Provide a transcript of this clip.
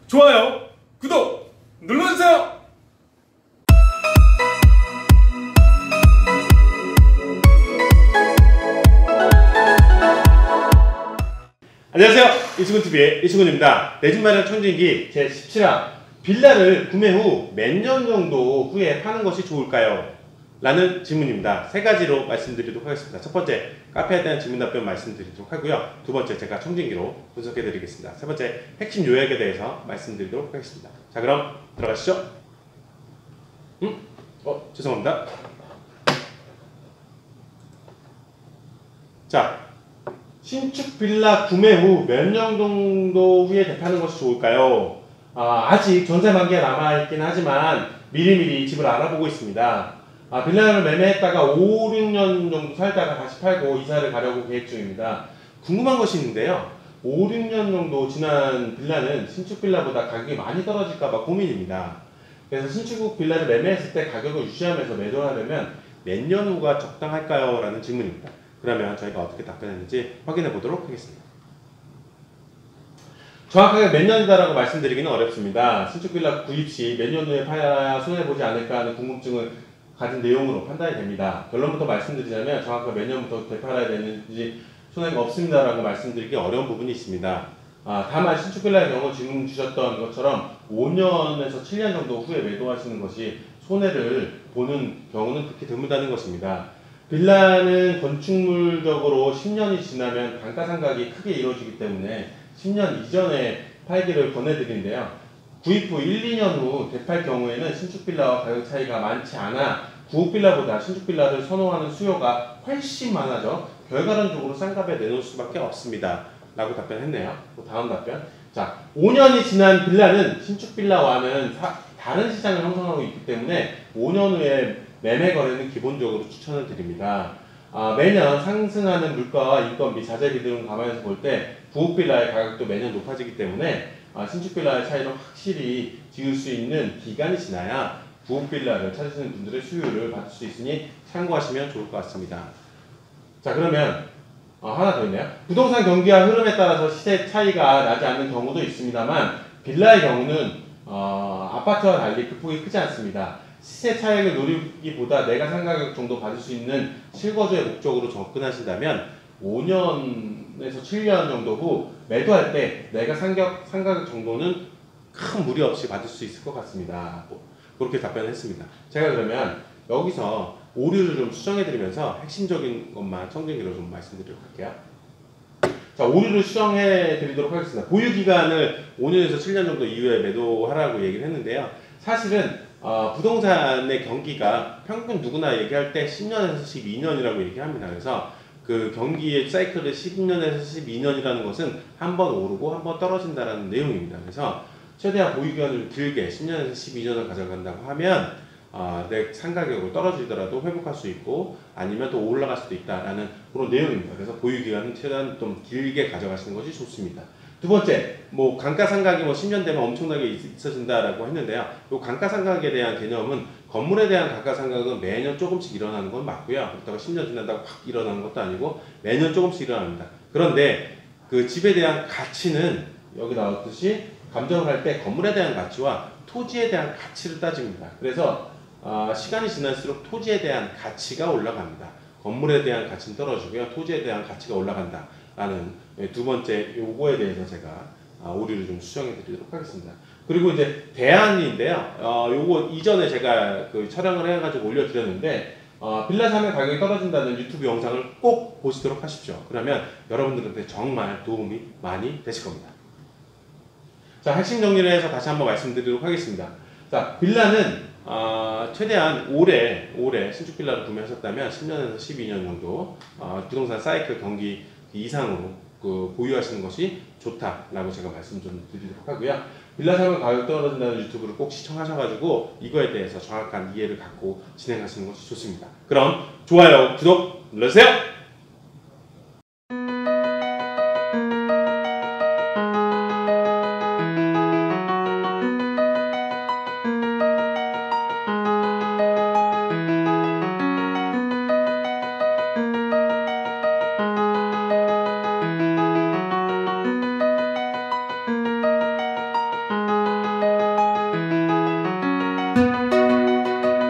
좋아요, 구독 눌러주세요. 안녕하세요, 이수근TV의 이수근입니다. 내 집 마련 청진기 제17화 빌라를 구매 후 몇 년 정도 후에 파는 것이 좋을까요? 라는 질문입니다. 세 가지로 말씀드리도록 하겠습니다. 첫 번째, 카페에 대한 질문 답변 말씀드리도록 하고요. 두 번째, 제가 청진기로 분석해 드리겠습니다. 세 번째, 핵심 요약에 대해서 말씀드리도록 하겠습니다. 자, 그럼 들어가시죠. 죄송합니다. 자, 신축 빌라 구매 후 몇 년 정도 후에 되파는 것이 좋을까요? 아직 전세 만기가 남아있긴 하지만 미리미리 집을 알아보고 있습니다. 빌라를 매매했다가 5, 6년 정도 살다가 다시 팔고 이사를 가려고 계획 중입니다. 궁금한 것이 있는데요. 5, 6년 정도 지난 빌라는 신축 빌라보다 가격이 많이 떨어질까봐 고민입니다. 그래서 신축 빌라를 매매했을 때 가격을 유지하면서 매도를 하려면 몇 년 후가 적당할까요? 라는 질문입니다. 그러면 저희가 어떻게 답변했는지 확인해 보도록 하겠습니다. 정확하게 몇 년이다라고 말씀드리기는 어렵습니다. 신축 빌라 구입 시 몇 년 후에 팔아야 손해보지 않을까 하는 궁금증을 가진 내용으로 판단이 됩니다. 결론부터 말씀드리자면 정확하게 몇 년부터 되팔아야 되는지 손해가 없습니다라고 말씀드리기 어려운 부분이 있습니다. 다만 신축 빌라의 경우 지금 주셨던 것처럼 5년에서 7년 정도 후에 매도하시는 것이 손해를 보는 경우는 그렇게 드물다는 것입니다. 빌라는 건축물적으로 10년이 지나면 감가상각이 크게 이루어지기 때문에 10년 이전에 팔기를 권해드리는데요. 구입 후 1, 2년 후 되팔 경우에는 신축 빌라와 가격 차이가 많지 않아 구옥 빌라보다 신축 빌라를 선호하는 수요가 훨씬 많아져 결과론적으로 싼 값에 내놓을 수밖에 없습니다. 라고 답변했네요. 다음 답변. 자, 5년이 지난 빌라는 신축 빌라와는 다른 시장을 형성하고 있기 때문에 5년 후에 매매 거래는 기본적으로 추천을 드립니다. 매년 상승하는 물가와 인건비, 자재비 등을 감안해서 볼 때 구옥 빌라의 가격도 매년 높아지기 때문에 신축 빌라의 차이를 확실히 지을 수 있는 기간이 지나야 구옥 빌라를 찾으시는 분들의 수요를 받을 수 있으니 참고하시면 좋을 것 같습니다. 자, 그러면 하나 더 있네요. 부동산 경기와 흐름에 따라서 시세 차이가 나지 않는 경우도 있습니다만 빌라의 경우는 아파트와 달리 극폭이 크지 않습니다. 시세 차익을 노리기보다 내가 상가격 정도 받을 수 있는 실거주의 목적으로 접근하신다면 5년에서 7년 정도 후 매도할 때 내가 상가격 정도는 큰 무리 없이 받을 수 있을 것 같습니다. 그렇게 답변을 했습니다. 제가 그러면 여기서 오류를 좀 수정해드리면서 핵심적인 것만 청진기로 좀 말씀드리도록 할게요. 자, 오류를 수정해드리도록 하겠습니다. 보유기간을 5년에서 7년 정도 이후에 매도하라고 얘기를 했는데요. 사실은 부동산의 경기가 평균 누구나 얘기할 때 10년에서 12년이라고 얘기합니다. 그래서 그 경기의 사이클을 10년에서 12년이라는 것은 한 번 오르고 한 번 떨어진다는 내용입니다. 그래서 최대한 보유기간을 길게 10년에서 12년을 가져간다고 하면 내 상가격으로 떨어지더라도 회복할 수 있고 아니면 또 올라갈 수도 있다라는 그런 내용입니다. 그래서 보유기간은 최대한 좀 길게 가져가시는 것이 좋습니다. 두 번째, 감가상각이 10년 되면 엄청나게 있어진다라고 했는데요. 이 감가상각에 대한 개념은 건물에 대한 감가상각은 매년 조금씩 일어나는 건 맞고요. 그렇다고 10년 지난다고 확 일어나는 것도 아니고 매년 조금씩 일어납니다. 그런데 그 집에 대한 가치는 여기 나왔듯이 감정을 할 때 건물에 대한 가치와 토지에 대한 가치를 따집니다. 그래서 시간이 지날수록 토지에 대한 가치가 올라갑니다. 건물에 대한 가치는 떨어지고요. 토지에 대한 가치가 올라간다. 라는 두 번째 요거에 대해서 제가 오류를 좀 수정해 드리도록 하겠습니다. 그리고 이제 대안인데요. 요거 이전에 제가 그 촬영을 해가지고 올려드렸는데 빌라 사면 가격이 떨어진다는 유튜브 영상을 꼭 보시도록 하십시오. 그러면 여러분들한테 정말 도움이 많이 되실 겁니다. 자, 핵심 정리를 해서 다시 한번 말씀드리도록 하겠습니다. 자, 빌라는 최대한 올해 신축 빌라를 구매하셨다면 10년에서 12년 정도 부동산 사이클 경기 이상으로 보유하시는 것이 좋다라고 제가 말씀 좀 드리도록 하고요. 빌라 사면 가격 떨어진다는 유튜브를 꼭 시청하셔가지고 이거에 대해서 정확한 이해를 갖고 진행하시는 것이 좋습니다. 그럼 좋아요, 구독 눌러주세요.